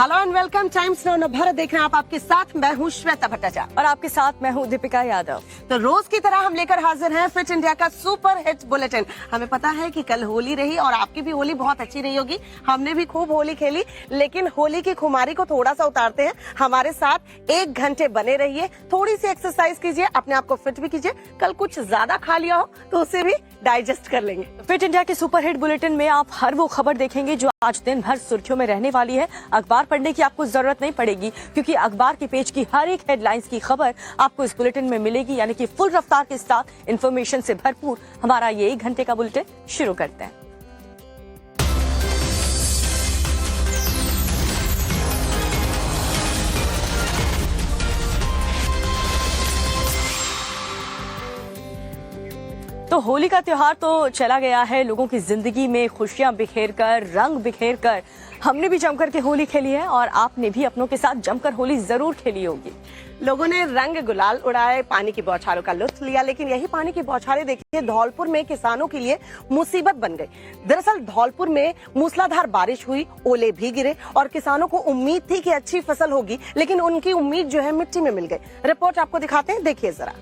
Hello and welcome times now Bharat देख रहे हैं आप, आपके साथ मैं हूँ श्वेता भट्टाचार्य और आपके साथ मैं हूँ दीपिका यादव। तो रोज की तरह हम लेकर हाजिर हैं फिट इंडिया का सुपर हिट बुलेटिन। हमें पता है कि कल होली रही और आपकी भी होली बहुत अच्छी रही होगी। हमने भी खूब होली खेली, लेकिन होली की खुमारी को थोड़ा सा उतारते हैं। हमारे साथ 1 घंटे बने रहिए, थोड़ी सी एक्सरसाइज कीजिए, अपने आप को फिट भी कीजिए। कल कुछ ज्यादा खा लिया हो तो उसे भी डाइजेस्ट कर लेंगे। फिट इंडिया के सुपर हिट बुलेटिन में आप हर वो खबर देखेंगे जो आज दिन भर सुर्खियों में रहने वाली है। अखबार पढ़ने की आपको जरूरत नहीं पड़ेगी, क्योंकि अखबार के पेज की हर एक हेडलाइंस की खबर आपको इस बुलेटिन में मिलेगी। यानी कि फुल रफ्तार के साथ इंफॉर्मेशन से भरपूर हमारा ये 1 घंटे का बुलेटिन शुरू करते हैं। तो होली का त्योहार तो चला गया है, लोगों की जिंदगी में खुशियां बिखेर कर, रंग बिखेर कर। हमने भी जमकर के होली खेली है और आपने भी अपनों के साथ जमकर होली जरूर खेली होगी। लोगों ने रंग गुलाल उड़ाए, पानी की बौछारों का लुत्फ लिया, लेकिन यही पानी की बौछारें देखिए धौलपुर में किसानों के लिए मुसीबत बन गई। दरअसल धौलपुर में मूसलाधार बारिश हुई, ओले भी गिरे और किसानों को उम्मीद थी कि अच्छी फसल होगी, लेकिन उनकी उम्मीद जो है मिट्टी में मिल गई। रिपोर्ट आपको दिखाते हैं, देखिए जरा।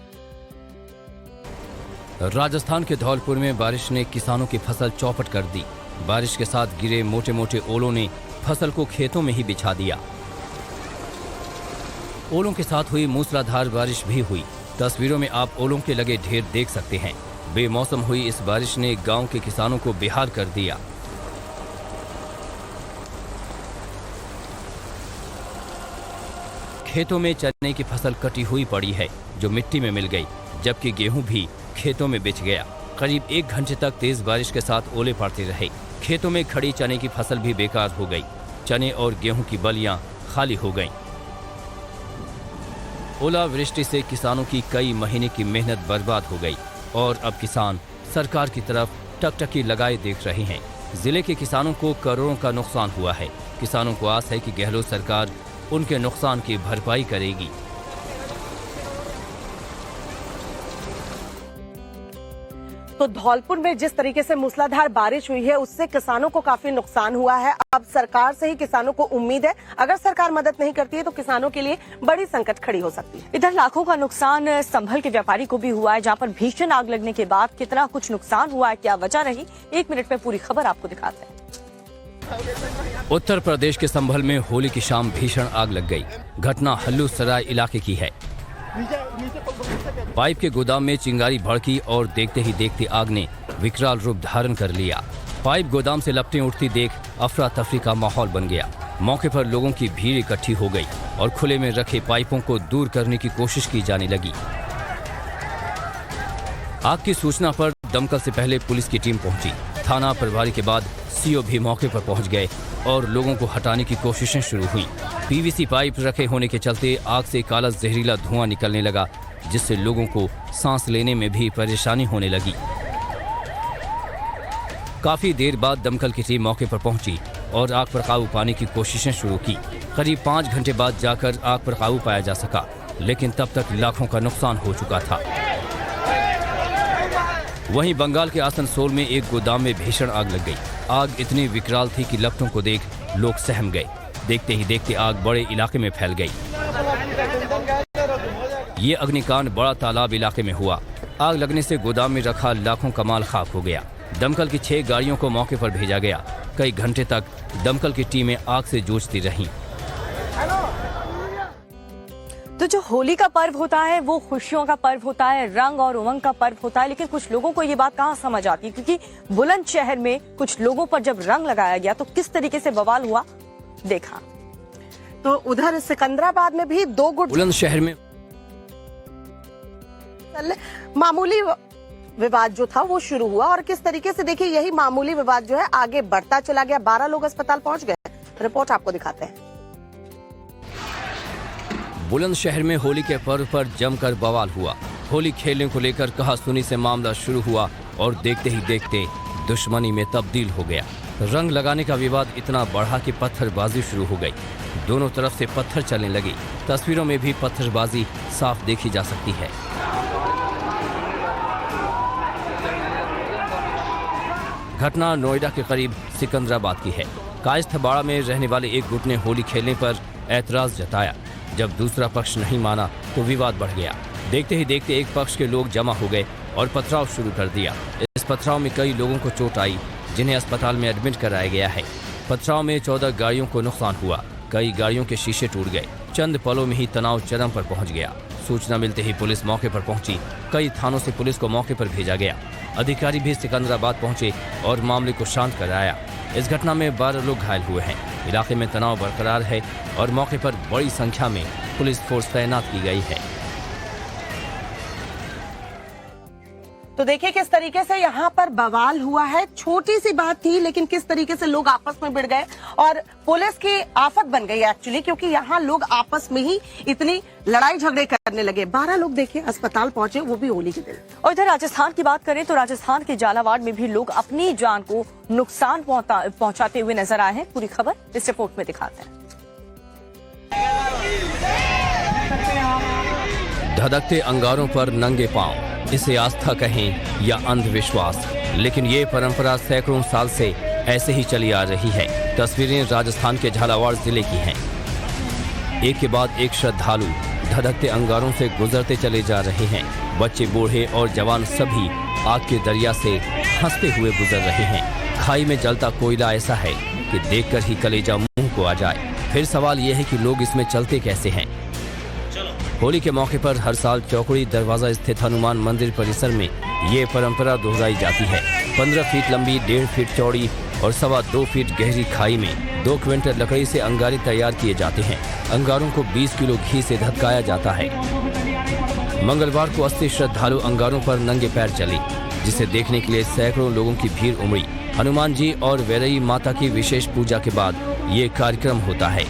राजस्थान के धौलपुर में बारिश ने किसानों की फसल चौपट कर दी। बारिश के साथ गिरे मोटे मोटे ओलों ने फसल को खेतों में ही बिछा दिया। ओलों के साथ हुई मूसलाधार बारिश भी हुई। तस्वीरों में आप ओलों के लगे ढेर देख सकते हैं। बेमौसम हुई इस बारिश ने गांव के किसानों को बेहाल कर दिया। खेतों में चने की फसल कटी हुई पड़ी है, जो मिट्टी में मिल गई, जबकि गेहूं भी खेतों में बिछ गया। करीब 1 घंटे तक तेज बारिश के साथ ओले पड़ते रहे। खेतों में खड़ी चने की फसल भी बेकार हो गई। चने और गेहूं की बलियां खाली हो गईं। ओलावृष्टि से किसानों की कई महीने की मेहनत बर्बाद हो गई और अब किसान सरकार की तरफ टकटकी लगाए देख रहे हैं। जिले के किसानों को करोड़ों का नुकसान हुआ है। किसानों को आस है कि गहलोत सरकार उनके नुकसान की भरपाई करेगी। तो धौलपुर में जिस तरीके से मूसलाधार बारिश हुई है, उससे किसानों को काफी नुकसान हुआ है। अब सरकार से ही किसानों को उम्मीद है, अगर सरकार मदद नहीं करती है तो किसानों के लिए बड़ी संकट खड़ी हो सकती है। इधर लाखों का नुकसान संभल के व्यापारी को भी हुआ है, जहां पर भीषण आग लगने के बाद कितना कुछ नुकसान हुआ है, क्या वजह रही, 1 मिनट में पूरी खबर आपको दिखाते हैं। उत्तर प्रदेश के संभल में होली की शाम भीषण आग लग गई। घटना हल्लूसराय इलाके की है। पाइप के गोदाम में चिंगारी भड़की और देखते ही देखते आग ने विकराल रूप धारण कर लिया। पाइप गोदाम से लपटें उठती देख अफरा तफरी का माहौल बन गया। मौके पर लोगों की भीड़ इकट्ठी हो गई और खुले में रखे पाइपों को दूर करने की कोशिश की जाने लगी। आग की सूचना पर दमकल से पहले पुलिस की टीम पहुंची। थाना प्रभारी के बाद सीओ भी मौके पर पहुंच गए और लोगों को हटाने की कोशिशें शुरू हुई। पीवीसी पाइप रखे होने के चलते आग से काला जहरीला धुआं निकलने लगा, जिससे लोगों को सांस लेने में भी परेशानी होने लगी। काफी देर बाद दमकल की टीम मौके पर पहुंची और आग पर काबू पाने की कोशिशें शुरू की। करीब 5 घंटे बाद जाकर आग पर काबू पाया जा सका, लेकिन तब तक लाखों का नुकसान हो चुका था। वहीं बंगाल के आसनसोल में एक गोदाम में भीषण आग लग गई। आग इतनी विकराल थी कि लपटों को देख लोग सहम गए। देखते ही देखते आग बड़े इलाके में फैल गई। ये अग्निकांड बड़ा तालाब इलाके में हुआ। आग लगने से गोदाम में रखा लाखों का माल खाक हो गया। दमकल की 6 गाड़ियों को मौके पर भेजा गया। कई घंटे तक दमकल की टीमें आग से जूझती रहीं। तो जो होली का पर्व होता है वो खुशियों का पर्व होता है, रंग और उमंग का पर्व होता है, लेकिन कुछ लोगों को ये बात कहाँ समझ आती है, क्योंकि बुलंदशहर में कुछ लोगों पर जब रंग लगाया गया तो किस तरीके से बवाल हुआ देखा। तो उधर सिकंदराबाद में भी 2 गुट बुलंदशहर में मामूली विवाद जो था वो शुरू हुआ और किस तरीके से देखिए यही मामूली विवाद जो है आगे बढ़ता चला गया। 12 लोग अस्पताल पहुंच गए। रिपोर्ट आपको दिखाते हैं। बुलंदशहर में होली के पर्व पर जमकर बवाल हुआ। होली खेलने को लेकर कहासुनी से मामला शुरू हुआ और देखते ही देखते दुश्मनी में तब्दील हो गया। रंग लगाने का विवाद इतना बढ़ा कि पत्थरबाजी शुरू हो गई। दोनों तरफ से पत्थर चलने लगी। तस्वीरों में भी पत्थरबाजी साफ देखी जा सकती है। घटना नोएडा के करीब सिकंदराबाद की है। कायस्थबाड़ा में रहने वाले एक गुट ने होली खेलने पर ऐतराज जताया। जब दूसरा पक्ष नहीं माना तो विवाद बढ़ गया। देखते ही देखते एक पक्ष के लोग जमा हो गए और पथराव शुरू कर दिया। इस पथराव में कई लोगों को चोट आई, जिन्हें अस्पताल में एडमिट कराया गया है। पथराव में 14 गाड़ियों को नुकसान हुआ, कई गाड़ियों के शीशे टूट गए। चंद पलों में ही तनाव चरम पर पहुंच गया। सूचना मिलते ही पुलिस मौके पर पहुंची। कई थानों से पुलिस को मौके पर भेजा गया। अधिकारी भी सिकंदराबाद पहुंचे और मामले को शांत कराया। इस घटना में 12 लोग घायल हुए हैं। इलाके में तनाव बरकरार है और मौके पर बड़ी संख्या में पुलिस फोर्स तैनात की गई है। तो देखिए किस तरीके से यहाँ पर बवाल हुआ है। छोटी सी बात थी लेकिन किस तरीके से लोग आपस में भिड़ गए और पुलिस की आफत बन गई एक्चुअली, क्योंकि यहाँ लोग आपस में ही इतनी लड़ाई झगड़े करने लगे। 12 लोग देखिए अस्पताल पहुंचे, वो भी होली के दिन। और इधर राजस्थान की बात करें तो राजस्थान के झालावाड़ में भी लोग अपनी जान को नुकसान पहुंचाते हुए नजर आए हैं। पूरी खबर इस रिपोर्ट में दिखाते हैं। धधकते अंगारों पर नंगे पांव, इसे आस्था कहें या अंधविश्वास, लेकिन ये परंपरा सैकड़ों साल से ऐसे ही चली आ रही है। तस्वीरें राजस्थान के झालावाड़ जिले की हैं। एक के बाद एक श्रद्धालु धधकते अंगारों से गुजरते चले जा रहे हैं। बच्चे, बूढ़े और जवान सभी आग के दरिया से हंसते हुए गुजर रहे हैं। खाई में जलता कोयला ऐसा है कि देखकर ही कलेजा मुंह को आ जाए। फिर सवाल यह है कि लोग इसमें चलते कैसे हैं। होली के मौके पर हर साल चौकड़ी दरवाजा स्थित हनुमान मंदिर परिसर में ये परंपरा दोहराई जाती है। 15 फीट लंबी, 1.5 फीट चौड़ी और 2.25 फीट गहरी खाई में 2 क्विंटल लकड़ी से अंगारे तैयार किए जाते हैं। अंगारों को 20 किलो घी से धधकाया जाता है। मंगलवार को 80 श्रद्धालु अंगारों पर नंगे पैर चले, जिसे देखने के लिए सैकड़ों लोगों की भीड़ उमड़ी। हनुमान जी और वैरई माता की विशेष पूजा के बाद ये कार्यक्रम होता है।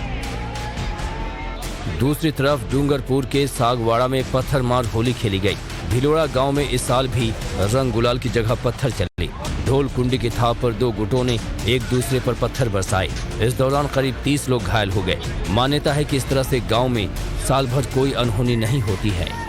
दूसरी तरफ डूंगरपुर के सागवाड़ा में पत्थर मार होली खेली गई। भिलोड़ा गांव में इस साल भी रंग गुलाल की जगह पत्थर चले। ढोल कुंडी की थाप पर 2 गुटों ने एक दूसरे पर पत्थर बरसाए। इस दौरान करीब 30 लोग घायल हो गए। मान्यता है कि इस तरह से गांव में साल भर कोई अनहोनी नहीं होती है।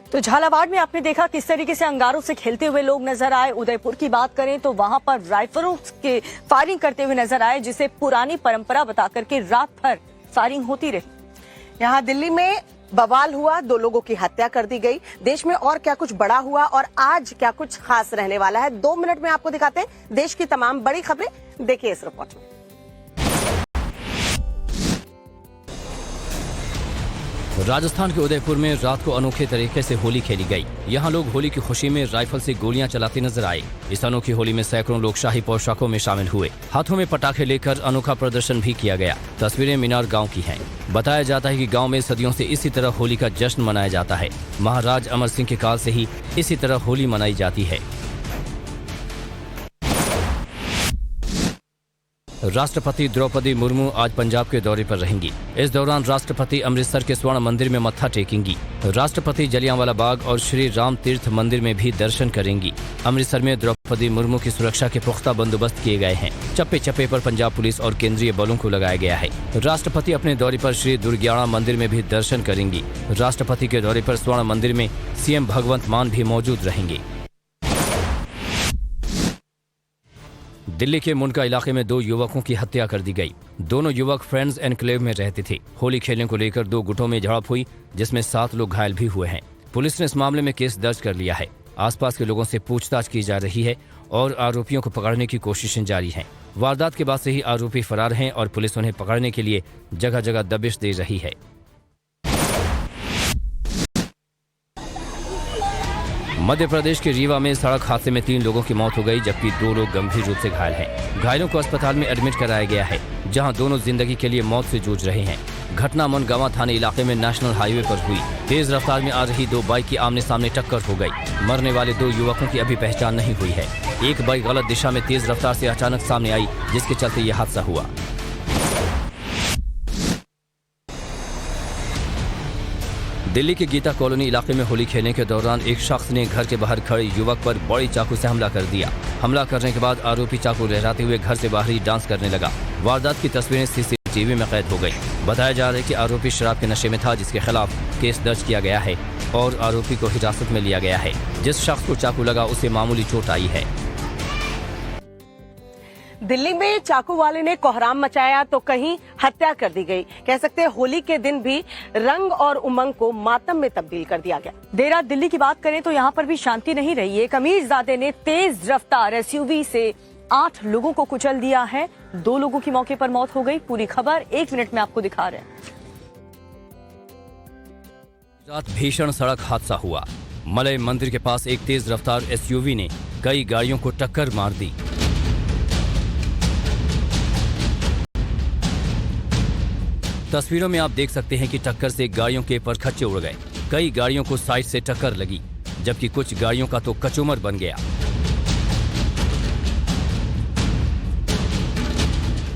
तो झालावाड़ में आपने देखा किस तरीके से अंगारों से खेलते हुए लोग नजर आए। उदयपुर की बात करें तो वहां पर राइफलों के फायरिंग करते हुए नजर आए, जिसे पुरानी परंपरा बता करके रात भर फायरिंग होती रही। यहाँ दिल्ली में बवाल हुआ, 2 लोगों की हत्या कर दी गई। देश में और क्या कुछ बड़ा हुआ और आज क्या कुछ खास रहने वाला है, 2 मिनट में आपको दिखाते हैं देश की तमाम बड़ी खबरें। देखिए इस रिपोर्ट में। राजस्थान के उदयपुर में रात को अनोखे तरीके से होली खेली गई। यहाँ लोग होली की खुशी में राइफल से गोलियां चलाते नजर आए। इस अनोखी होली में सैकड़ों लोग शाही पोशाकों में शामिल हुए। हाथों में पटाखे लेकर अनोखा प्रदर्शन भी किया गया। तस्वीरें मीनार गांव की हैं। बताया जाता है कि गांव में सदियों से इसी तरह होली का जश्न मनाया जाता है। महाराज अमर सिंह के काल से ही इसी तरह होली मनाई जाती है। राष्ट्रपति द्रौपदी मुर्मू आज पंजाब के दौरे पर रहेंगी। इस दौरान राष्ट्रपति अमृतसर के स्वर्ण मंदिर में मत्था टेकेंगी। राष्ट्रपति जलियांवाला बाग और श्री राम तीर्थ मंदिर में भी दर्शन करेंगी। अमृतसर में द्रौपदी मुर्मू की सुरक्षा के पुख्ता बंदोबस्त किए गए हैं। चप्पे चप्पे पर पंजाब पुलिस और केंद्रीय बलों को लगाया गया है। राष्ट्रपति अपने दौरे पर श्री दुर्ग्याड़ा मंदिर में भी दर्शन करेंगी। राष्ट्रपति के दौरे पर स्वर्ण मंदिर में सीएम भगवंत मान भी मौजूद रहेंगे। दिल्ली के मुनका इलाके में 2 युवकों की हत्या कर दी गई। दोनों युवक फ्रेंड्स एनक्लेव में रहते थे। होली खेलने को लेकर 2 गुटों में झड़प हुई, जिसमें 7 लोग घायल भी हुए हैं। पुलिस ने इस मामले में केस दर्ज कर लिया है। आसपास के लोगों से पूछताछ की जा रही है और आरोपियों को पकड़ने की कोशिशें जारी हैं। वारदात के बाद से ही आरोपी फरार हैं और पुलिस उन्हें पकड़ने के लिए जगह जगह दबिश दे रही है। मध्य प्रदेश के रीवा में सड़क हादसे में 3 लोगों की मौत हो गई, जबकि 2 लोग गंभीर रूप से घायल हैं। घायलों को अस्पताल में एडमिट कराया गया है, जहां दोनों जिंदगी के लिए मौत से जूझ रहे हैं। घटना मनगांवा थाने इलाके में नेशनल हाईवे पर हुई। तेज रफ्तार में आ रही 2 बाइक की आमने सामने टक्कर हो गई। मरने वाले 2 युवकों की अभी पहचान नहीं हुई है। एक बाइक गलत दिशा में तेज रफ्तार से अचानक सामने आई, जिसके चलते यह हादसा हुआ। दिल्ली के गीता कॉलोनी इलाके में होली खेलने के दौरान एक शख्स ने घर के बाहर खड़े युवक पर बड़ी चाकू से हमला कर दिया। हमला करने के बाद आरोपी चाकू लहराते हुए घर से बाहर ही डांस करने लगा। वारदात की तस्वीरें सीसीटीवी में कैद हो गई। बताया जा रहा है कि आरोपी शराब के नशे में था, जिसके खिलाफ केस दर्ज किया गया है और आरोपी को हिरासत में लिया गया है। जिस शख्स को चाकू लगा उसे मामूली चोट आई है। दिल्ली में चाकू वाले ने कोहराम मचाया तो कहीं हत्या कर दी गई। कह सकते हैं होली के दिन भी रंग और उमंग को मातम में तब्दील कर दिया गया। देर रात दिल्ली की बात करें तो यहाँ पर भी शांति नहीं रही। एक अमीरजादे ने तेज रफ्तार एसयूवी से 8 लोगों को कुचल दिया है। 2 लोगों की मौके पर मौत हो गई। पूरी खबर 1 मिनट में आपको दिखा रहे हैं। रात भीषण सड़क हादसा हुआ। मलय मंदिर के पास एक तेज रफ्तार एसयूवी ने कई गाड़ियों को टक्कर मार दी। तस्वीरों में आप देख सकते हैं कि टक्कर से गाड़ियों के परखच्चे उड़ गए। कई गाड़ियों को साइड से टक्कर लगी, जबकि कुछ गाड़ियों का तो कचूमर बन गया।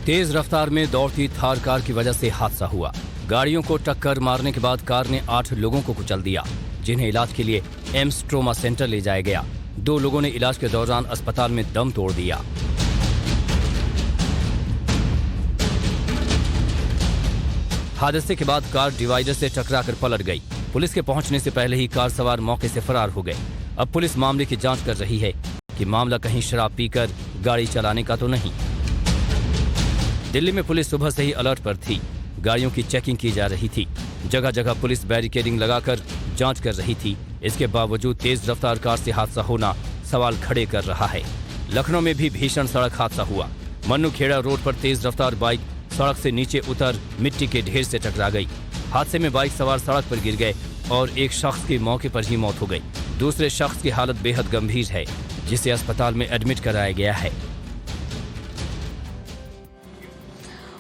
तेज रफ्तार में दौड़ती थार कार की वजह से हादसा हुआ। गाड़ियों को टक्कर मारने के बाद कार ने 8 लोगों को कुचल दिया, जिन्हें इलाज के लिए एम्स ट्रोमा सेंटर ले जाया गया। 2 लोगों ने इलाज के दौरान अस्पताल में दम तोड़ दिया। हादसे के बाद कार डिवाइडर से टकराकर पलट गई। पुलिस के पहुंचने से पहले ही कार सवार मौके से फरार हो गए। अब पुलिस मामले की जांच कर रही है कि मामला कहीं शराब पीकर गाड़ी चलाने का तो नहीं। दिल्ली में पुलिस सुबह से ही अलर्ट पर थी। गाड़ियों की चेकिंग की जा रही थी। जगह जगह पुलिस बैरिकेडिंग लगाकर जांच कर रही थी। इसके बावजूद तेज रफ्तार कार से हादसा होना सवाल खड़े कर रहा है। लखनऊ में भी भीषण सड़क हादसा हुआ। मन्नूखेड़ा रोड पर तेज रफ्तार बाइक सड़क से नीचे उतर मिट्टी के ढेर से टकरा गई। हादसे में बाइक सवार सड़क पर गिर गए और एक शख्स की मौके पर ही मौत हो गई। दूसरे शख्स की हालत बेहद गंभीर है, जिसे अस्पताल में एडमिट कराया गया है।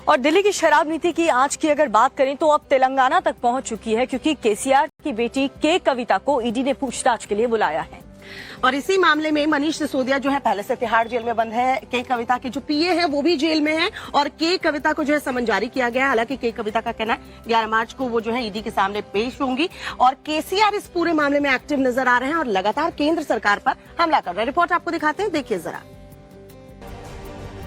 और दिल्ली की शराब नीति की आंच की अगर बात करें तो अब तेलंगाना तक पहुंच चुकी है, क्योंकि केसीआर की बेटी के कविता को ईडी ने पूछताछ के लिए बुलाया है। और इसी मामले में मनीष सिसोदिया जो है पहले से तिहाड़ जेल में बंद है। के कविता के जो पीए हैं वो भी जेल में है और के कविता को जो है समन जारी किया गया है। हालांकि के कविता का कहना है 11 मार्च को वो जो है ईडी के सामने पेश होंगी और केसीआर इस पूरे मामले में एक्टिव नजर आ रहे हैं और लगातार केंद्र सरकार पर हमला कर रहे हैं। रिपोर्ट आपको दिखाते हैं, देखिए जरा।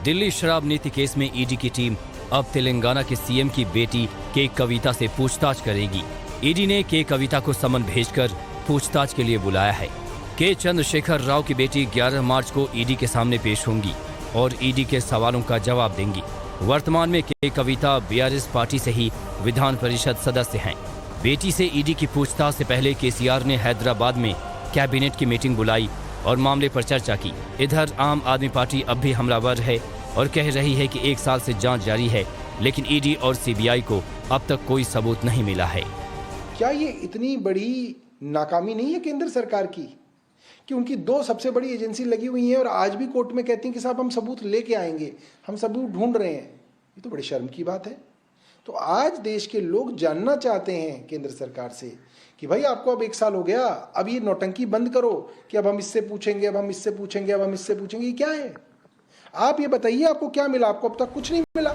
दिल्ली शराब नीति केस में ईडी की टीम अब तेलंगाना के सीएम की बेटी के कविता से पूछताछ करेगी। ईडी ने के कविता को समन भेजकर पूछताछ के लिए बुलाया है। के चंद्रशेखर राव की बेटी 11 मार्च को ईडी के सामने पेश होंगी और ईडी के सवालों का जवाब देंगी। वर्तमान में के कविता बीआरएस पार्टी से ही विधान परिषद सदस्य हैं। बेटी से ईडी की पूछताछ से पहले केसीआर ने हैदराबाद में कैबिनेट की मीटिंग बुलाई और मामले पर चर्चा की। इधर आम आदमी पार्टी अब भी हमलावर है और कह रही है कि 1 साल से जांच जारी है, लेकिन ईडी और सीबीआई को अब तक कोई सबूत नहीं मिला है। क्या ये इतनी बड़ी नाकामी नहीं है केंद्र सरकार की कि उनकी 2 सबसे बड़ी एजेंसी लगी हुई हैं और आज भी कोर्ट में कहती हैं कि साहब हम सबूत लेके आएंगे, हम सबूत ढूंढ रहे हैं। ये तो बड़ी शर्म की बात है। तो आज देश के लोग जानना चाहते हैं केंद्र सरकार से कि भाई आपको अब 1 साल हो गया, अब ये नौटंकी बंद करो कि अब हम इससे पूछेंगे, अब हम इससे पूछेंगे, अब हम इससे पूछेंगे। ये क्या है? आप ये बताइए आपको क्या मिला? आपको अब तक कुछ नहीं मिला।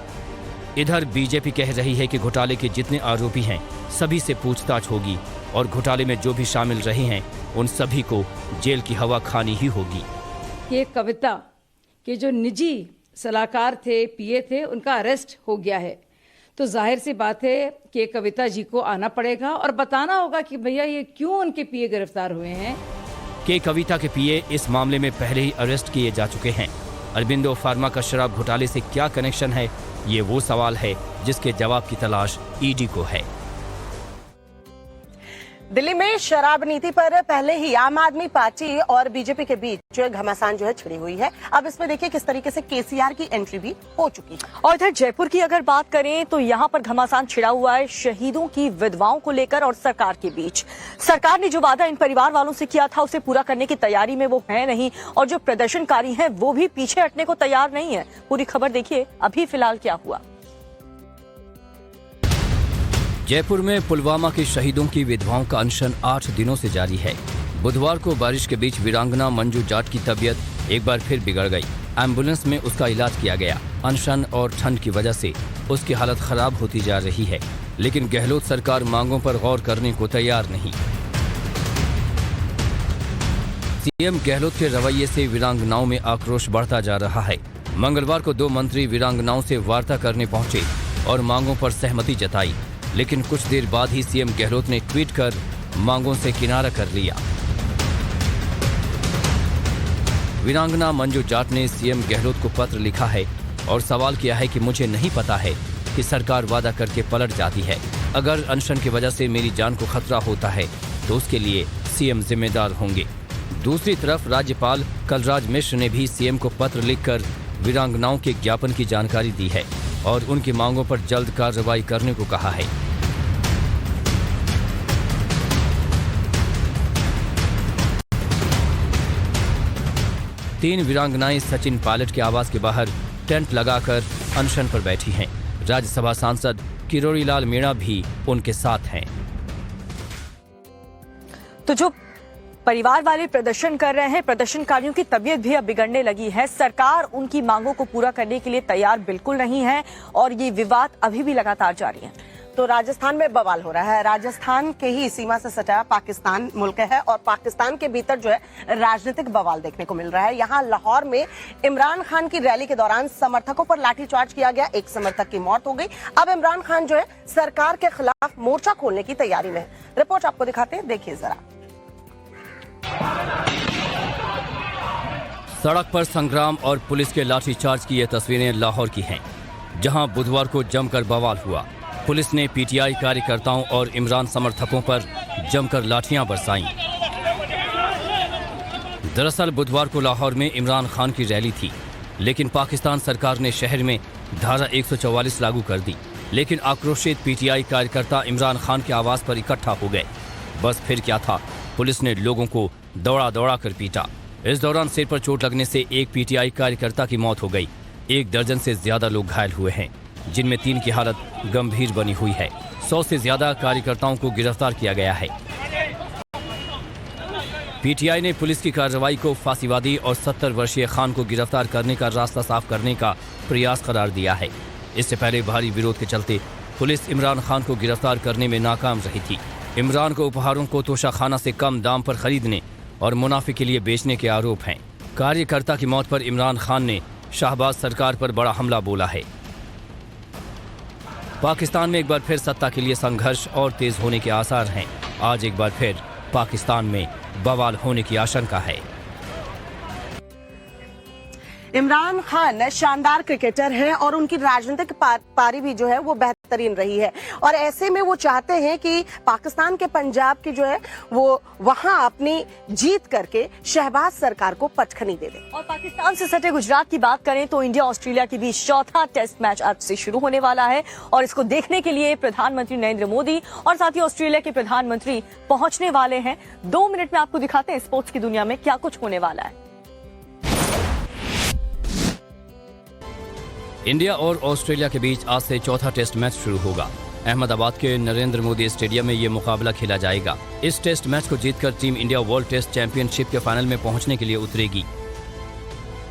इधर बीजेपी कह रही है कि घोटाले के जितने आरोपी हैं सभी से पूछताछ होगी और घोटाले में जो भी शामिल रहे हैं उन सभी को जेल की हवा खानी ही होगी। ये कविता के जो निजी सलाहकार थे, पीए थे, उनका अरेस्ट हो गया है, तो जाहिर सी बात है कि कविता जी को आना पड़ेगा और बताना होगा कि भैया ये क्यों उनके पीए गिरफ्तार हुए हैं। के कविता के पीए इस मामले में पहले ही अरेस्ट किए जा चुके हैं। अरबिंदो फार्मा का शराब घोटाले से क्या कनेक्शन है, ये वो सवाल है जिसके जवाब की तलाश ईडी को है। दिल्ली में शराब नीति पर पहले ही आम आदमी पार्टी और बीजेपी के बीच जो है घमासान जो है छिड़ी हुई है। अब इसमें देखिए किस तरीके से केसीआर की एंट्री भी हो चुकी है। और इधर जयपुर की अगर बात करें तो यहाँ पर घमासान छिड़ा हुआ है शहीदों की विधवाओं को लेकर और सरकार के बीच। सरकार ने जो वादा इन परिवार वालों से किया था उसे पूरा करने की तैयारी में वो है नहीं और जो प्रदर्शनकारी हैं वो भी पीछे हटने को तैयार नहीं है। पूरी खबर देखिए अभी फिलहाल क्या हुआ। जयपुर में पुलवामा के शहीदों की विधवाओं का अनशन 8 दिनों से जारी है। बुधवार को बारिश के बीच वीरांगना मंजू जाट की तबीयत एक बार फिर बिगड़ गई। एम्बुलेंस में उसका इलाज किया गया। अनशन और ठंड की वजह से उसकी हालत खराब होती जा रही है, लेकिन गहलोत सरकार मांगों पर गौर करने को तैयार नहीं। सीएम गहलोत के रवैये से वीरांगनाओं में आक्रोश बढ़ता जा रहा है। मंगलवार को 2 मंत्री वीरांगनाओं से वार्ता करने पहुंचे और मांगों पर सहमति जताई, लेकिन कुछ देर बाद ही सीएम गहलोत ने ट्वीट कर मांगों से किनारा कर लिया। वीरांगना मंजू जाट ने सीएम गहलोत को पत्र लिखा है और सवाल किया है कि मुझे नहीं पता है कि सरकार वादा करके पलट जाती है। अगर अनशन की वजह से मेरी जान को खतरा होता है तो उसके लिए सीएम जिम्मेदार होंगे। दूसरी तरफ राज्यपाल कलराज मिश्र ने भी सीएम को पत्र लिखकर वीरांगनाओं के ज्ञापन की जानकारी दी है और उनकी मांगों पर जल्द कार्रवाई करने को कहा है। तीन वीरांगनाएं सचिन पायलट के आवास के बाहर टेंट लगाकर अनशन पर बैठी हैं। राज्यसभा सांसद किरोड़ी लाल मीणा भी उनके साथ हैं। तो जो परिवार वाले प्रदर्शन कर रहे हैं, प्रदर्शनकारियों की तबीयत भी अब बिगड़ने लगी है। सरकार उनकी मांगों को पूरा करने के लिए तैयार बिल्कुल नहीं है और ये विवाद अभी भी लगातार जारी है। तो राजस्थान में बवाल हो रहा है। राजस्थान के ही सीमा से सटा पाकिस्तान मुल्क है और पाकिस्तान के भीतर जो है राजनीतिक बवाल देखने को मिल रहा है। यहाँ लाहौर में इमरान खान की रैली के दौरान समर्थकों पर लाठीचार्ज किया गया, एक समर्थक की मौत हो गई। अब इमरान खान जो है सरकार के खिलाफ मोर्चा खोलने की तैयारी में है। रिपोर्ट आपको दिखाते हैं, देखिए जरा। सड़क पर संग्राम और पुलिस के लाठीचार्ज की ये तस्वीरें लाहौर की हैं, जहां बुधवार को जमकर बवाल हुआ। पुलिस ने पीटीआई कार्यकर्ताओं और इमरान समर्थकों पर जमकर लाठियां बरसाईं। दरअसल बुधवार को लाहौर में इमरान खान की रैली थी, लेकिन पाकिस्तान सरकार ने शहर में धारा 144 लागू कर दी। लेकिन आक्रोशित पीटीआई कार्यकर्ता इमरान खान के आवास पर इकट्ठा हो गए। बस फिर क्या था, पुलिस ने लोगों को दौड़ा दौड़ा कर पीटा। इस दौरान सिर पर चोट लगने से एक पीटीआई कार्यकर्ता की मौत हो गई। 1 दर्जन से ज्यादा लोग घायल हुए हैं, जिनमें 3 की हालत गंभीर बनी हुई है। 100 से ज्यादा कार्यकर्ताओं को गिरफ्तार किया गया है। पीटीआई ने पुलिस की कार्रवाई को फांसीवादी और 70 वर्षीय खान को गिरफ्तार करने का रास्ता साफ करने का प्रयास करार दिया है। इससे पहले भारी विरोध के चलते पुलिस इमरान खान को गिरफ्तार करने में नाकाम रही थी। इमरान को उपहारों को तोशाखाना से कम दाम पर खरीदने और मुनाफे के लिए बेचने के आरोप हैं। कार्यकर्ता की मौत पर इमरान खान ने शाहबाज सरकार पर बड़ा हमला बोला है। पाकिस्तान में एक बार फिर सत्ता के लिए संघर्ष और तेज होने के आसार हैं। आज एक बार फिर पाकिस्तान में बवाल होने की आशंका है। इमरान खान शानदार क्रिकेटर हैं और उनकी राजनीतिक पारी भी जो है वो बेहतरीन रही है और ऐसे में वो चाहते हैं कि पाकिस्तान के पंजाब की जो है वो वहां अपनी जीत करके शहबाज सरकार को पटखनी दे दे। और पाकिस्तान से सटे गुजरात की बात करें तो इंडिया ऑस्ट्रेलिया के बीच चौथा टेस्ट मैच आज से शुरू होने वाला है और इसको देखने के लिए प्रधानमंत्री नरेंद्र मोदी और साथ ही ऑस्ट्रेलिया के प्रधानमंत्री पहुंचने वाले हैं। 2 मिनट में आपको दिखाते हैं स्पोर्ट्स की दुनिया में क्या कुछ होने वाला है। इंडिया और ऑस्ट्रेलिया के बीच आज से चौथा टेस्ट मैच शुरू होगा। अहमदाबाद के नरेंद्र मोदी स्टेडियम में ये मुकाबला खेला जाएगा। इस टेस्ट मैच को जीतकर team India world test championship के फाइनल में पहुंचने के लिए उतरेगी।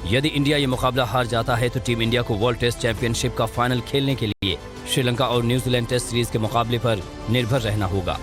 यदि इंडिया ये मुकाबला हार जाता है तो टीम इंडिया को वर्ल्ड टेस्ट चैंपियनशिप का फाइनल खेलने के लिए श्रीलंका और न्यूजीलैंड टेस्ट सीरीज के मुकाबले पर निर्भर रहना होगा।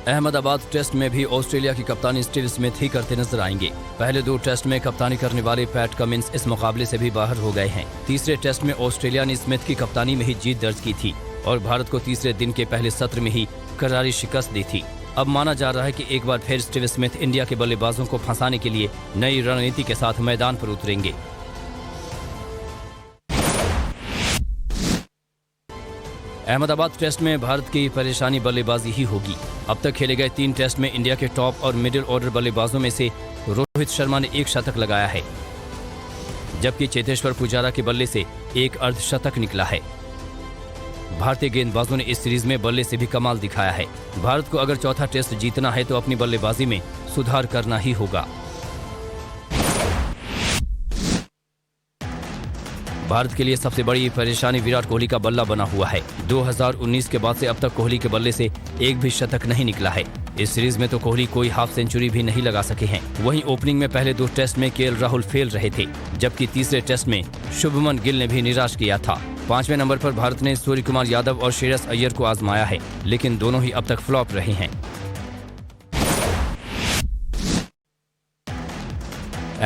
अहमदाबाद टेस्ट में भी ऑस्ट्रेलिया की कप्तानी स्टीव स्मिथ ही करते नजर आएंगे। पहले 2 टेस्ट में कप्तानी करने वाले पैट कमिंस इस मुकाबले से भी बाहर हो गए हैं। तीसरे टेस्ट में ऑस्ट्रेलिया ने स्मिथ की कप्तानी में ही जीत दर्ज की थी और भारत को तीसरे दिन के पहले सत्र में ही करारी शिकस्त दी थी। अब माना जा रहा है कि एक बार फिर स्टीव स्मिथ इंडिया के बल्लेबाजों को फंसाने के लिए नई रणनीति के साथ मैदान पर उतरेंगे। अहमदाबाद टेस्ट में भारत की परेशानी बल्लेबाजी ही होगी। अब तक खेले गए 3 टेस्ट में इंडिया के टॉप और मिडिल ऑर्डर बल्लेबाजों में से रोहित शर्मा ने 1 शतक लगाया है, जबकि चेतेश्वर पुजारा के बल्ले से 1 अर्धशतक निकला है। भारतीय गेंदबाजों ने इस सीरीज में बल्ले से भी कमाल दिखाया है। भारत को अगर चौथा टेस्ट जीतना है तो अपनी बल्लेबाजी में सुधार करना ही होगा। भारत के लिए सबसे बड़ी परेशानी विराट कोहली का बल्ला बना हुआ है। 2019 के बाद से अब तक कोहली के बल्ले से 1 भी शतक नहीं निकला है। इस सीरीज में तो कोहली कोई हाफ सेंचुरी भी नहीं लगा सके हैं। वहीं ओपनिंग में पहले 2 टेस्ट में केएल राहुल फेल रहे थे, जबकि तीसरे टेस्ट में शुभमन गिल ने भी निराश किया था। 5वें नंबर पर भारत ने सूर्य कुमार यादव और श्रेयस अय्यर को आजमाया है, लेकिन दोनों ही अब तक फ्लॉप रहे हैं।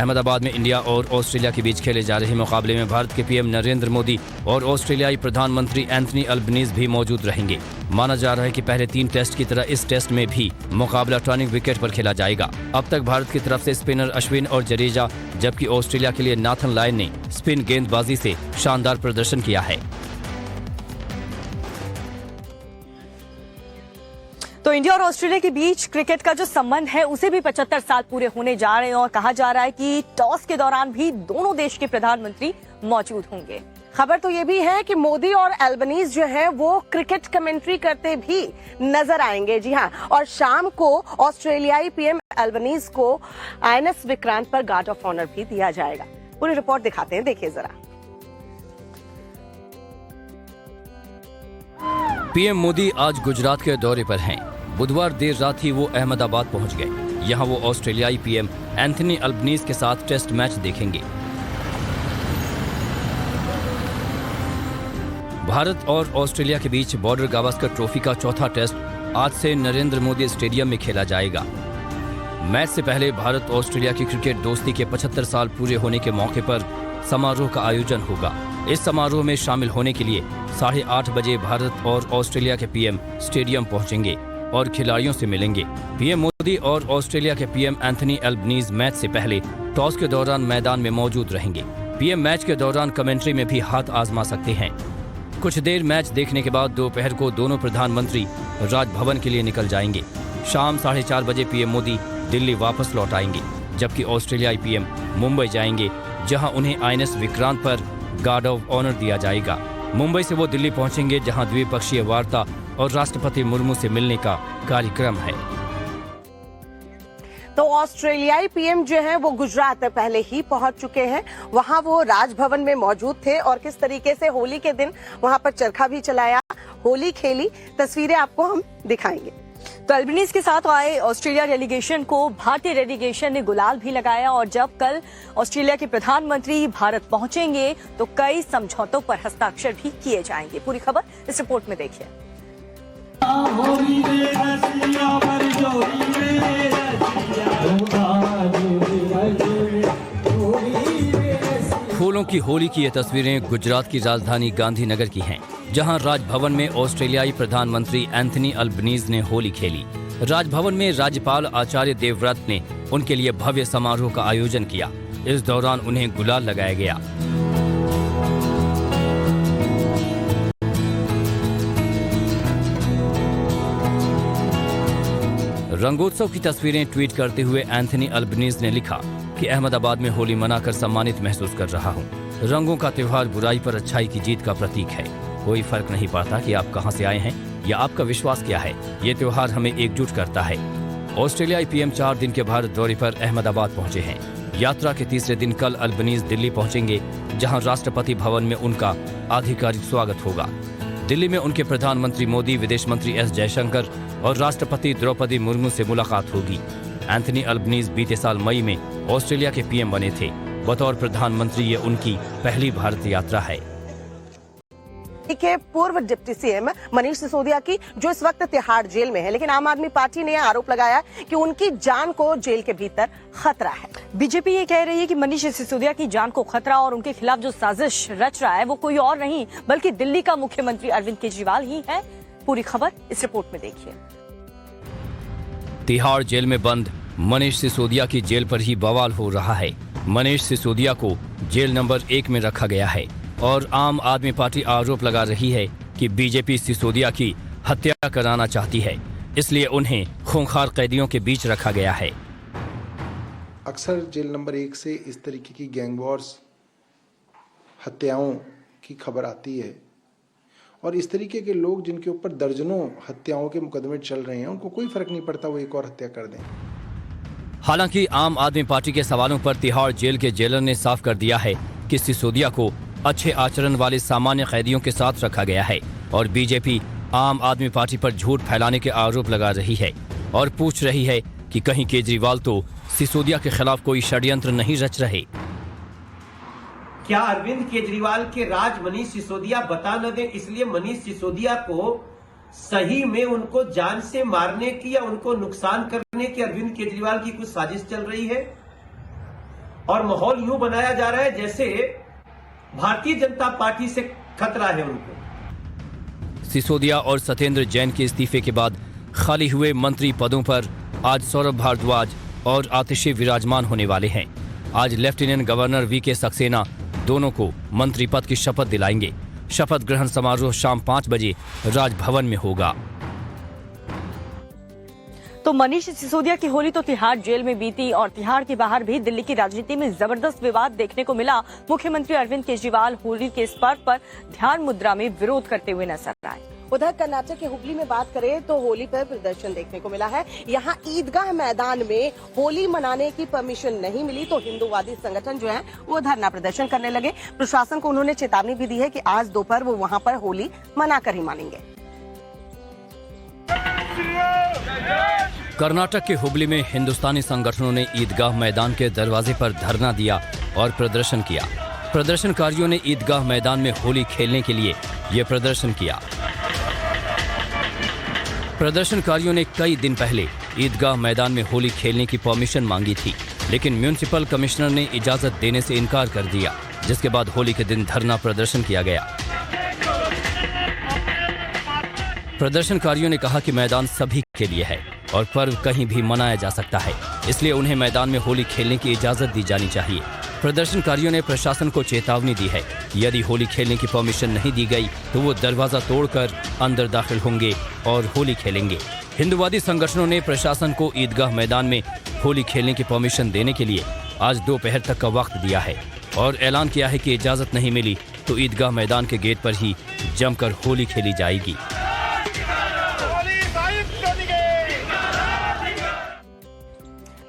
अहमदाबाद में इंडिया और ऑस्ट्रेलिया के बीच खेले जा रहे मुकाबले में भारत के पीएम नरेंद्र मोदी और ऑस्ट्रेलियाई प्रधानमंत्री एंथनी अल्बनीज भी मौजूद रहेंगे। माना जा रहा है कि पहले 3 टेस्ट की तरह इस टेस्ट में भी मुकाबला टर्निंग विकेट पर खेला जाएगा। अब तक भारत की तरफ से स्पिनर अश्विन और जडेजा, जबकि ऑस्ट्रेलिया के लिए नाथन लायन ने स्पिन गेंदबाजी से शानदार प्रदर्शन किया है। तो इंडिया और ऑस्ट्रेलिया के बीच क्रिकेट का जो संबंध है उसे भी 75 साल पूरे होने जा रहे हैं और कहा जा रहा है कि टॉस के दौरान भी दोनों देश के प्रधानमंत्री मौजूद होंगे। खबर तो ये भी है कि मोदी और एल्बनीज जो है वो क्रिकेट कमेंट्री करते भी नजर आएंगे। जी हाँ, और शाम को ऑस्ट्रेलियाई पीएम एल्बनीज को आईएनएस विक्रांत पर गार्ड ऑफ ऑनर भी दिया जाएगा। पूरी रिपोर्ट दिखाते हैं, देखिए जरा। पीएम मोदी आज गुजरात के दौरे पर हैं। बुधवार देर रात ही वो अहमदाबाद पहुंच गए। यहां वो ऑस्ट्रेलियाई पीएम एंथनी अल्बनीज के साथ टेस्ट मैच देखेंगे। भारत और ऑस्ट्रेलिया के बीच बॉर्डर गावस्कर ट्रॉफी का चौथा टेस्ट आज से नरेंद्र मोदी स्टेडियम में खेला जाएगा। मैच से पहले भारत ऑस्ट्रेलिया की क्रिकेट दोस्ती के 75 साल पूरे होने के मौके पर समारोह का आयोजन होगा। इस समारोह में शामिल होने के लिए 8:30 बजे भारत और ऑस्ट्रेलिया के पीएम स्टेडियम पहुंचेंगे और खिलाड़ियों से मिलेंगे। पीएम मोदी और ऑस्ट्रेलिया के पीएम एंथनी अल्बनीज मैच से पहले टॉस के दौरान मैदान में मौजूद रहेंगे। पीएम मैच के दौरान कमेंट्री में भी हाथ आजमा सकते हैं। कुछ देर मैच देखने के बाद दोपहर को दोनों प्रधानमंत्री राजभवन के लिए निकल जाएंगे। शाम 4:30 बजे पीएम मोदी दिल्ली वापस लौट आएंगे, जबकि ऑस्ट्रेलियाई पीएम मुंबई जाएंगे, जहां उन्हें आईएनएस विक्रांत पर गार्ड ऑफ ऑनर दिया जाएगा। मुंबई से वो दिल्ली पहुंचेंगे, जहां द्विपक्षीय वार्ता और राष्ट्रपति मुर्मू से मिलने का कार्यक्रम है। तो ऑस्ट्रेलियाई पीएम जो है वो गुजरात पहले ही पहुंच चुके हैं। वहां वो राजभवन में मौजूद थे और किस तरीके से होली के दिन वहां पर चरखा भी चलाया, होली खेली, तस्वीरें आपको हम दिखाएंगे। तो अल्बनीज के साथ आए ऑस्ट्रेलिया डेलीगेशन को भारतीय डेलीगेशन ने गुलाल भी लगाया और जब कल ऑस्ट्रेलिया के प्रधानमंत्री भारत पहुंचेंगे तो कई समझौतों पर हस्ताक्षर भी किए जाएंगे। पूरी खबर इस रिपोर्ट में देखिए। फूलों की होली की ये तस्वीरें गुजरात की राजधानी गांधीनगर की हैं, जहां राजभवन में ऑस्ट्रेलियाई प्रधानमंत्री एंथनी अल्बनीज ने होली खेली। राजभवन में राज्यपाल आचार्य देवव्रत ने उनके लिए भव्य समारोह का आयोजन किया। इस दौरान उन्हें गुलाल लगाया गया। रंगोत्सव की तस्वीरें ट्वीट करते हुए एंथनी अल्बनीज ने लिखा कि अहमदाबाद में होली मनाकर सम्मानित महसूस कर रहा हूँ। रंगों का त्योहार बुराई पर अच्छाई की जीत का प्रतीक है। कोई फर्क नहीं पड़ता कि आप कहां से आए हैं या आपका विश्वास क्या है, ये त्योहार हमें एकजुट करता है। ऑस्ट्रेलियाई पीएम 4 दिन के भारत दौरे पर अहमदाबाद पहुंचे हैं। यात्रा के तीसरे दिन कल अल्बनीज दिल्ली पहुंचेंगे, जहां राष्ट्रपति भवन में उनका आधिकारिक स्वागत होगा। दिल्ली में उनके प्रधानमंत्री मोदी, विदेश मंत्री एस जयशंकर और राष्ट्रपति द्रौपदी मुर्मू से मुलाकात होगी। एंथनी अल्बनीज बीते साल मई में ऑस्ट्रेलिया के पीएम बने थे। बतौर प्रधानमंत्री ये उनकी पहली भारत यात्रा है। के पूर्व डिप्टी सीएम मनीष सिसोदिया की, जो इस वक्त तिहाड़ जेल में है, लेकिन आम आदमी पार्टी ने आरोप लगाया कि उनकी जान को जेल के भीतर खतरा है। बीजेपी ये कह रही है कि मनीष सिसोदिया की जान को खतरा और उनके खिलाफ जो साजिश रच रहा है वो कोई और नहीं बल्कि दिल्ली का मुख्यमंत्री अरविंद केजरीवाल ही है। पूरी खबर इस रिपोर्ट में देखिए। तिहाड़ जेल में बंद मनीष सिसोदिया की जेल पर ही बवाल हो रहा है। मनीष सिसोदिया को जेल नंबर 1 में रखा गया है और आम आदमी पार्टी आरोप लगा रही है कि बीजेपी सिसोदिया की हत्या कराना चाहती है, इसलिए उन्हें खूंखार कैदियों के बीच रखा गया है। अक्सर जेल नंबर 1 से इस तरीके की गैंग वॉर्स, हत्याओं की खबर आती है और इस तरीके के लोग जिनके ऊपर दर्जनों हत्याओं के मुकदमे चल रहे हैं, उनको कोई फर्क नहीं पड़ता वो एक और हत्या कर दें। हालांकि आम आदमी पार्टी के सवालों पर तिहाड़ जेल के जेलर ने साफ कर दिया है कि सिसोदिया को अच्छे आचरण वाले सामान्य कैदियों के साथ रखा गया है और बीजेपी आम आदमी पार्टी पर झूठ फैलाने के आरोप लगा रही है और पूछ रही है कि कहीं केजरीवाल तो सिसोदिया के खिलाफ कोई षड्यंत्र नहीं रच रहे। क्या अरविंद केजरीवाल के राज मनीष सिसोदिया बता न दे, इसलिए मनीष सिसोदिया को सही में उनको जान से मारने की या उनको नुकसान करने की अरविंद केजरीवाल की कुछ साजिश चल रही है? और माहौल यूं बनाया जा रहा है जैसे भारतीय जनता पार्टी से खतरा है उनको। सिसोदिया और सत्येंद्र जैन के इस्तीफे के बाद खाली हुए मंत्री पदों पर आज सौरभ भारद्वाज और आतिशी विराजमान होने वाले हैं। आज लेफ्टिनेंट गवर्नर वीके सक्सेना दोनों को मंत्री पद की शपथ दिलाएंगे। शपथ ग्रहण समारोह शाम 5 बजे राजभवन में होगा। तो मनीष सिसोदिया की होली तो तिहाड़ जेल में बीती और तिहाड़ के बाहर भी दिल्ली की राजनीति में जबरदस्त विवाद देखने को मिला। मुख्यमंत्री अरविंद केजरीवाल होली के इस पर्व पर ध्यान मुद्रा में विरोध करते हुए नजर आए। उधर कर्नाटक के हुबली में बात करें तो होली पर प्रदर्शन देखने को मिला है। यहाँ ईदगाह मैदान में होली मनाने की परमिशन नहीं मिली तो हिंदूवादी संगठन जो है वो धरना प्रदर्शन करने लगे। प्रशासन को उन्होंने चेतावनी भी दी है कि आज दोपहर वो वहाँ पर होली मनाकर ही मानेंगे। कर्नाटक के हुबली में हिंदुस्तानी संगठनों ने ईदगाह मैदान के दरवाजे पर धरना दिया और प्रदर्शन किया। प्रदर्शनकारियों ने ईदगाह मैदान में होली खेलने के लिए यह प्रदर्शन किया। प्रदर्शनकारियों ने कई दिन पहले ईदगाह मैदान में होली खेलने की परमिशन मांगी थी, लेकिन म्युनिसिपल कमिश्नर ने इजाजत देने से इनकार कर दिया, जिसके बाद होली के दिन धरना प्रदर्शन किया गया। प्रदर्शनकारियों ने कहा कि मैदान सभी के लिए है और पर्व कहीं भी मनाया जा सकता है, इसलिए उन्हें मैदान में होली खेलने की इजाजत दी जानी चाहिए। प्रदर्शनकारियों ने प्रशासन को चेतावनी दी है, यदि होली खेलने की परमिशन नहीं दी गई तो वो दरवाजा तोड़कर अंदर दाखिल होंगे और होली खेलेंगे। हिंदूवादी संगठनों ने प्रशासन को ईदगाह मैदान में होली खेलने की परमिशन देने के लिए आज दोपहर तक का वक्त दिया है और ऐलान किया है कि इजाजत नहीं मिली तो ईदगाह मैदान के गेट पर ही जमकर होली खेली जाएगी।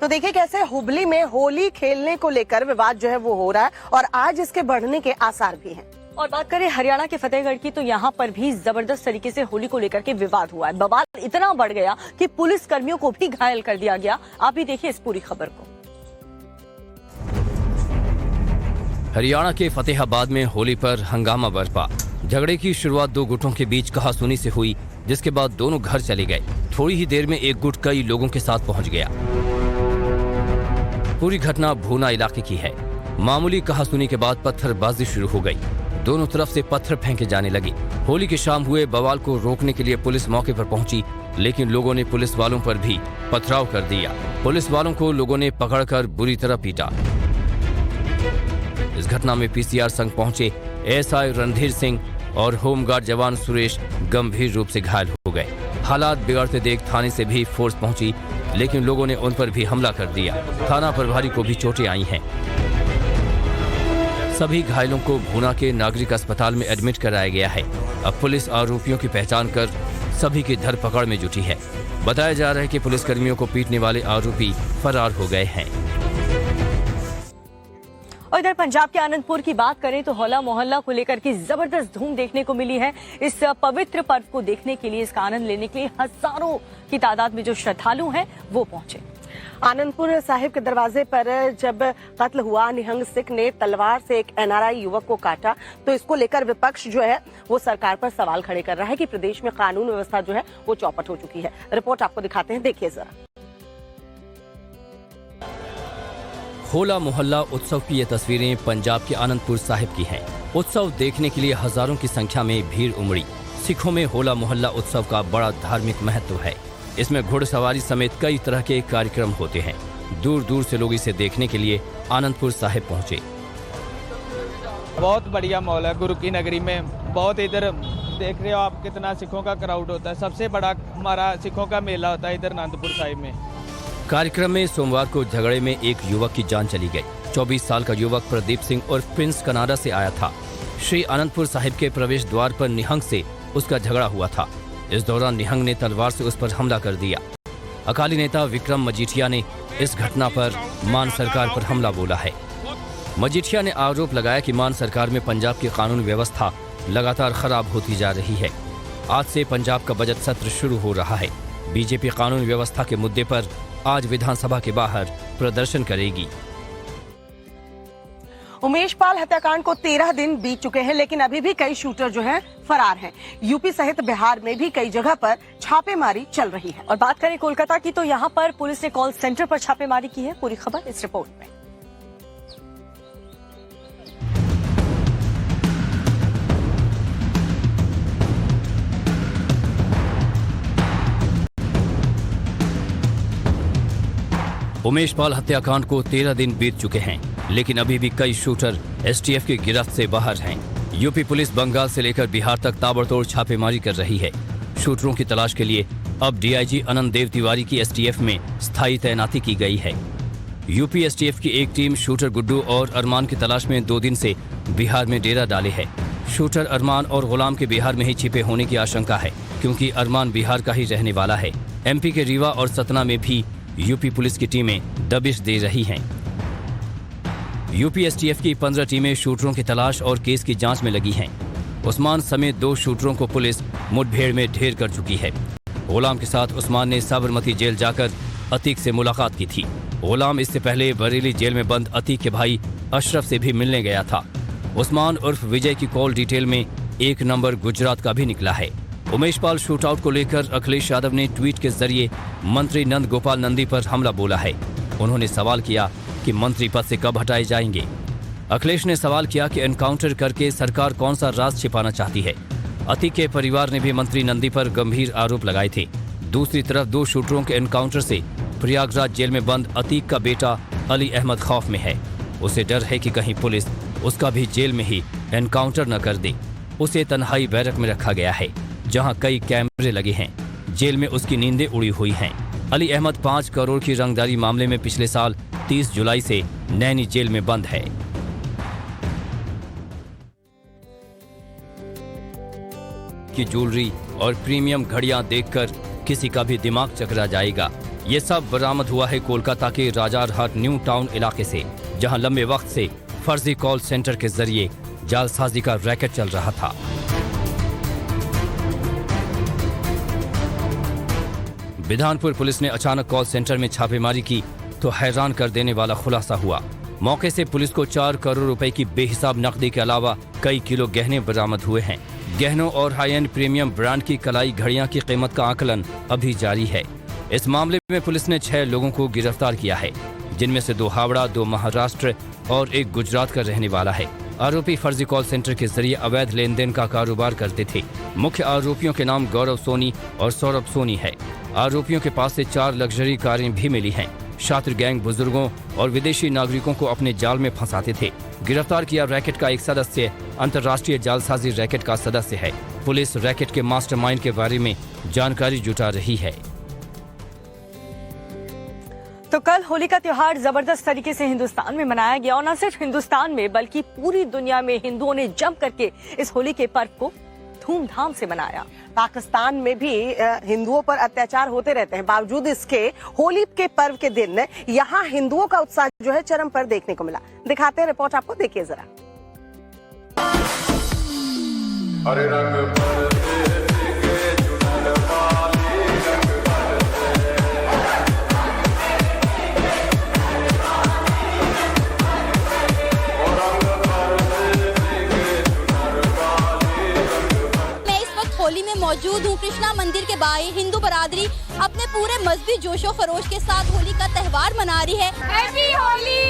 तो देखिए कैसे हुबली में होली खेलने को लेकर विवाद जो है वो हो रहा है और आज इसके बढ़ने के आसार भी हैं। और बात करें हरियाणा के फतेहगढ़ की तो यहाँ पर भी जबरदस्त तरीके से होली को लेकर के विवाद हुआ है। बवाल इतना बढ़ गया कि पुलिस कर्मियों को भी घायल कर दिया गया। आप भी देखिए इस पूरी खबर को। हरियाणा के फतेहाबाद में होली पर हंगामा बरपा। झगड़े की शुरुआत दो गुटों के बीच कहासुनी से हुई, जिसके बाद दोनों घर चले गए। थोड़ी ही देर में एक गुट कई लोगों के साथ पहुंच गया। पूरी घटना भूना इलाके की है। मामूली कहासुनी के बाद पत्थरबाजी शुरू हो गई। दोनों तरफ से पत्थर फेंके जाने लगे। होली की शाम हुए बवाल को रोकने के लिए पुलिस मौके पर पहुंची, लेकिन लोगों ने पुलिस वालों पर भी पथराव कर दिया। पुलिस वालों को लोगों ने पकड़कर बुरी तरह पीटा। इस घटना में पीसीआर संघ पहुंचे एएसआई रणधीर सिंह और होमगार्ड जवान सुरेश गंभीर रूप से घायल हो गए। हालात बिगड़ते देख थाने से भी फोर्स पहुंची, लेकिन लोगों ने उन पर भी हमला कर दिया। थाना प्रभारी को भी चोटें आई हैं। सभी घायलों को भूना के नागरिक अस्पताल में एडमिट कराया गया है। अब पुलिस आरोपियों की पहचान कर सभी की धरपकड़ में जुटी है। बताया जा रहा है कि पुलिसकर्मियों को पीटने वाले आरोपी फरार हो गए हैं। और इधर पंजाब के आनंदपुर की बात करें तो होला मोहल्ला को लेकर की जबरदस्त धूम देखने को मिली है। इस पवित्र पर्व को देखने के लिए, इसका आनंद लेने के लिए हजारों की तादाद में जो श्रद्धालु हैं वो पहुंचे। आनंदपुर साहिब के दरवाजे पर जब कत्ल हुआ, निहंग सिख ने तलवार से एक एनआरआई युवक को काटा, तो इसको लेकर विपक्ष जो है वो सरकार पर सवाल खड़े कर रहा है कि प्रदेश में कानून व्यवस्था जो है वो चौपट हो चुकी है। रिपोर्ट आपको दिखाते हैं, देखिए जरा। होला मोहल्ला उत्सव की ये तस्वीरें पंजाब के आनंदपुर साहिब की हैं। उत्सव देखने के लिए हजारों की संख्या में भीड़ उमड़ी। सिखों में होला मोहल्ला उत्सव का बड़ा धार्मिक महत्व है। इसमें घुड़सवारी समेत कई तरह के कार्यक्रम होते हैं। दूर दूर से लोग इसे देखने के लिए आनंदपुर साहिब पहुंचे। बहुत बढ़िया माहौल है गुरु की नगरी में। बहुत इधर देख रहे हो आप कितना सिखों का क्राउड होता है। सबसे बड़ा हमारा सिखों का मेला होता है इधर आनंदपुर साहिब में। कार्यक्रम में सोमवार को झगड़े में एक युवक की जान चली गई। 24 साल का युवक प्रदीप सिंह और प्रिंस कनाडा से आया था। श्री आनंदपुर साहिब के प्रवेश द्वार पर निहंग से उसका झगड़ा हुआ था। इस दौरान निहंग ने तलवार से उस पर हमला कर दिया। अकाली नेता विक्रम मजीठिया ने इस घटना पर मान सरकार पर हमला बोला है। मजीठिया ने आरोप लगाया कि मान सरकार में पंजाब की कानून व्यवस्था लगातार खराब होती जा रही है। आज से पंजाब का बजट सत्र शुरू हो रहा है। बीजेपी कानून व्यवस्था के मुद्दे पर आज विधानसभा के बाहर प्रदर्शन करेगी। उमेश पाल हत्याकांड को 13 दिन बीत चुके हैं, लेकिन अभी भी कई शूटर जो हैं फरार हैं। यूपी सहित बिहार में भी कई जगह पर छापेमारी चल रही है। और बात करें कोलकाता की तो यहाँ पर पुलिस ने कॉल सेंटर पर छापेमारी की है। पूरी खबर इस रिपोर्ट में। उमेश पाल हत्याकांड को 13 दिन बीत चुके हैं, लेकिन अभी भी कई शूटर एसटीएफ की गिरफ्त से बाहर हैं। यूपी पुलिस बंगाल से लेकर बिहार तक ताबड़तोड़ छापेमारी कर रही है। शूटरों की तलाश के लिए अब डीआईजी अनंत देव तिवारी की एसटीएफ में स्थायी तैनाती की गई है। यूपी एसटीएफ की एक टीम शूटर गुड्डू और अरमान की तलाश में 2 दिन से बिहार में डेरा डाले है। शूटर अरमान और गुलाम के बिहार में ही छिपे होने की आशंका है, क्योंकि अरमान बिहार का ही रहने वाला है। एमपी के रीवा और सतना में भी यूपी पुलिस की टीमें दबिश दे रही हैं। यूपी एसटीएफ की 15 टीमें शूटरों की तलाश और केस की जांच में लगी हैं। उस्मान समेत 2 शूटरों को पुलिस मुठभेड़ में ढेर कर चुकी है। गुलाम के साथ उस्मान ने साबरमती जेल जाकर अतीक से मुलाकात की थी। गुलाम इससे पहले बरेली जेल में बंद अतीक के भाई अशरफ से भी मिलने गया था। उस्मान उर्फ विजय की कॉल डिटेल में 1 नंबर गुजरात का भी निकला है। उमेश पाल शूटआउट को लेकर अखिलेश यादव ने ट्वीट के जरिए मंत्री नंद गोपाल नंदी पर हमला बोला है। उन्होंने सवाल किया कि मंत्री पद से कब हटाए जाएंगे। अखिलेश ने सवाल किया कि एनकाउंटर करके सरकार कौन सा राज छिपाना चाहती है। अतीक के परिवार ने भी मंत्री नंदी पर गंभीर आरोप लगाए थे। दूसरी तरफ 2 शूटरों के एनकाउंटर से प्रयागराज जेल में बंद अतीक का बेटा अली अहमद खौफ में है। उसे डर है कि कहीं पुलिस उसका भी जेल में ही एनकाउंटर न कर दे। उसे तन्हाई बैरक में रखा गया है, जहां कई कैमरे लगे हैं। जेल में उसकी नींदें उड़ी हुई हैं। अली अहमद 5 करोड़ की रंगदारी मामले में पिछले साल 30 जुलाई से नैनी जेल में बंद है। की ज्वेलरी और प्रीमियम घड़ियां देखकर किसी का भी दिमाग चकरा जाएगा। ये सब बरामद हुआ है कोलकाता के राजारहाट न्यू टाउन इलाके से, जहां लंबे वक्त से फर्जी कॉल सेंटर के जरिए जालसाजी का रैकेट चल रहा था। विधानपुर पुलिस ने अचानक कॉल सेंटर में छापेमारी की तो हैरान कर देने वाला खुलासा हुआ। मौके से पुलिस को 4 करोड़ रुपए की बेहिसाब नकदी के अलावा कई किलो गहने बरामद हुए हैं। गहनों और हाई एंड प्रीमियम ब्रांड की कलाई घड़ियां की कीमत का आकलन अभी जारी है। इस मामले में पुलिस ने 6 लोगों को गिरफ्तार किया है, जिनमें से 2 हावड़ा, 2 महाराष्ट्र और 1 गुजरात का रहने वाला है। आरोपी फर्जी कॉल सेंटर के जरिए अवैध लेन देन का कारोबार करते थे। मुख्य आरोपियों के नाम गौरव सोनी और सौरभ सोनी है। आरोपियों के पास से 4 लग्जरी कारें भी मिली हैं। छात्र गैंग बुजुर्गों और विदेशी नागरिकों को अपने जाल में फंसाते थे। गिरफ्तार किया रैकेट का एक सदस्य अंतर्राष्ट्रीय जालसाजी रैकेट का सदस्य है। पुलिस रैकेट के मास्टरमाइंड के बारे में जानकारी जुटा रही है। तो कल होली का त्योहार जबरदस्त तरीके से हिंदुस्तान में मनाया गया और न सिर्फ हिंदुस्तान में बल्कि पूरी दुनिया में हिंदुओं ने जम करके इस होली के पर्व को धूमधाम से मनाया। पाकिस्तान में भी हिंदुओं पर अत्याचार होते रहते हैं, बावजूद इसके होली के पर्व के दिन यहाँ हिंदुओं का उत्साह जो है चरम पर देखने को मिला। दिखाते हैं रिपोर्ट आपको, देखिए जरा। हरे रंग होली में मौजूद हूँ कृष्णा मंदिर के बाहर। हिंदू बरादरी अपने पूरे मजहबी जोशो खरोश के साथ होली का त्योहार मना रही है। हैप्पी होली।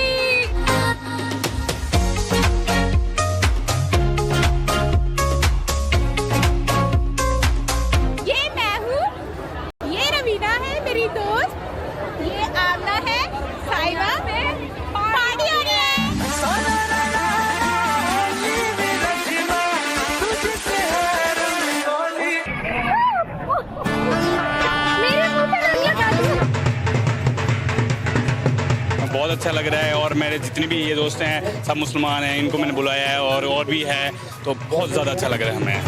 ये मैं हूँ, ये रवीना है मेरी दोस्त, ये आमना है, साइबा है, पार्टी हो रही है। बहुत अच्छा लग रहा है और मेरे जितने भी ये दोस्त हैं सब मुसलमान हैं, इनको मैंने बुलाया है और भी है, तो बहुत ज़्यादा अच्छा लग रहा है हमें।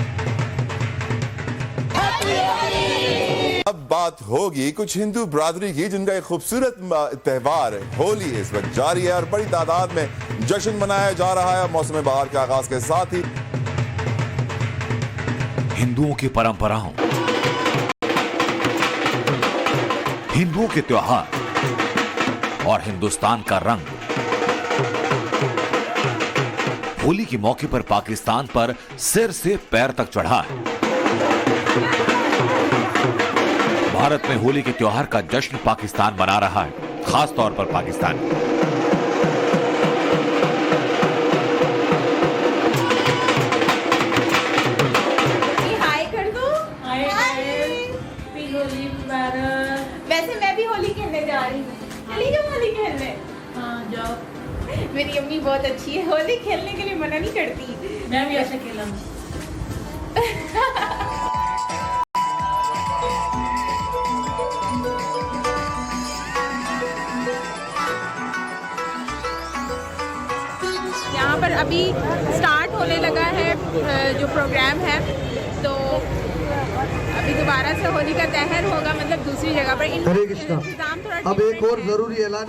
अब बात होगी कुछ हिंदू बरादरी की, जिनका एक खूबसूरत त्यौहार होली इस वक्त जारी है और बड़ी तादाद में जश्न मनाया जा रहा है। मौसम बहार के आगाज के साथ ही हिंदुओं की परंपराओं, हिंदुओं के त्योहार और हिंदुस्तान का रंग। होली के मौके पर पाकिस्तान पर सिर से पैर तक चढ़ा है। भारत में होली के त्योहार का जश्न पाकिस्तान मना रहा है, खास तौर पर पाकिस्तान। हाय कर दो। वैसे मैं भी होली खेलने जा रही हूँ। चली जाओ। मेरी अम्मी बहुत अच्छी है, होली खेलने के लिए मना नहीं करती। मैं भी ऐसे खेला यहाँ पर अभी स्टार्ट होने लगा है जो प्रोग्राम है, तो अभी दोबारा से होली का दहन होगा, मतलब दूसरी जगह पर। हरे कृष्णा। अब एक और जरूरी ऐलान।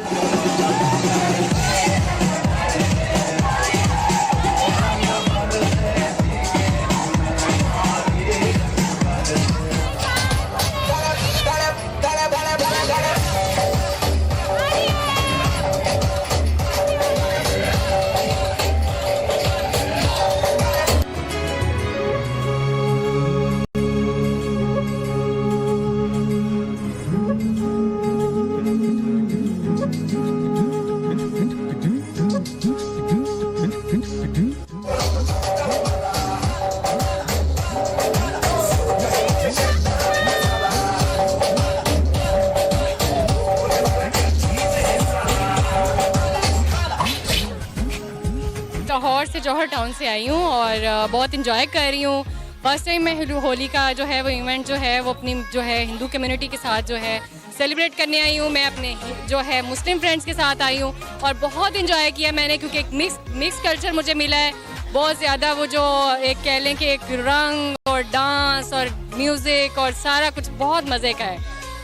लाहौर से जौहर टाउन से आई हूँ और बहुत इंजॉय कर रही हूँ। फर्स्ट टाइम मैं होली का जो है वो इवेंट जो है वो अपनी जो है हिंदू कम्युनिटी के साथ जो है सेलिब्रेट करने आई हूँ। मैं अपने जो है मुस्लिम फ्रेंड्स के साथ आई हूँ और बहुत इंजॉय किया मैंने, क्योंकि एक मिक्स कल्चर मुझे मिला है बहुत ज़्यादा। वो जो एक कह लें कि एक रंग और डांस और म्यूज़िक और सारा कुछ बहुत मज़े का है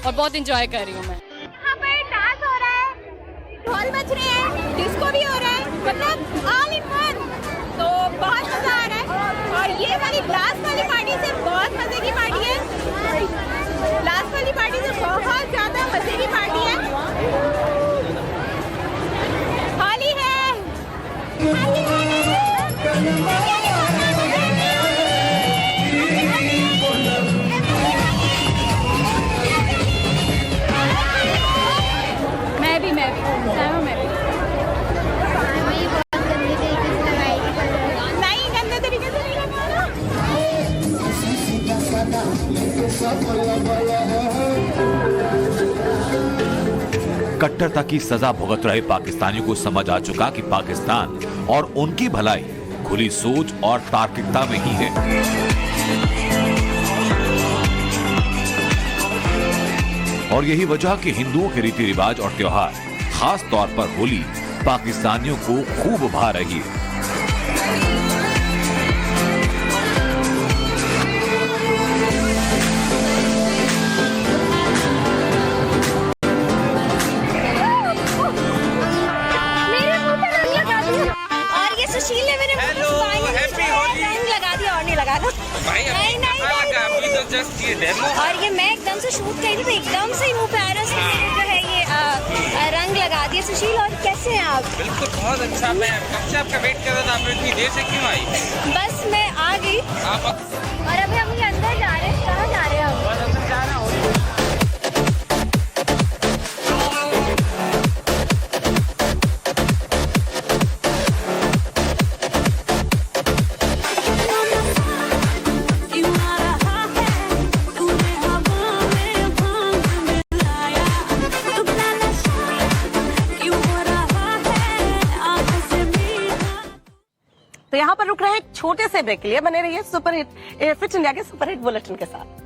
और बहुत इंजॉय कर रही हूँ मैं। यहाँ पे डांस हो रहा है, ढोल बज रहे हैं, डिस्को भी हो रहा है, मतलब ऑल इन वन, तो बहुत मजा आ रहा है। और ये वाली ग्लास वाली पार्टी से बहुत मजे की पार्टी है, ग्लास वाली पार्टी से बहुत ज्यादा मजे की पार्टी है। होली है। मैं भी नहीं गंदे तरीके से नहीं करना। कट्टरता की सजा भुगत रहे पाकिस्तानियों को समझ आ चुका कि पाकिस्तान और उनकी भलाई खुली सोच और तार्किकता में ही है। और यही वजह कि हिंदुओं के रीति रिवाज और त्योहार, खास तौर पर होली, पाकिस्तानियों को खूब भा रही है। और ये सुशील ने मेरे हैप्पी होली रंग लगा दिया और नहीं लगा दो भाई, अभी तो जस्ट ये डेमो। और ये मैं एकदम से शूट कर रही थी, एकदम से ही मुंह पे आ रहा है जो है ये रंग लगा दिया। सुशील और कैसे हैं आप? बिल्कुल बहुत अच्छा। मैं कब से आपका वेट कर रहा था, आप इतनी देर से क्यों आई? बस मैं आ गई। और अभी हम ये अंदर जा रहे हैं। कहाँ जा रहे हैं हम? अंदर जा रहा हूँ। तो यहाँ पर रुक रहे हैं एक छोटे से ब्रेक के लिए। बने रहिए सुपर हिट फिट इंडिया के सुपर हिट बुलेटिन के साथ।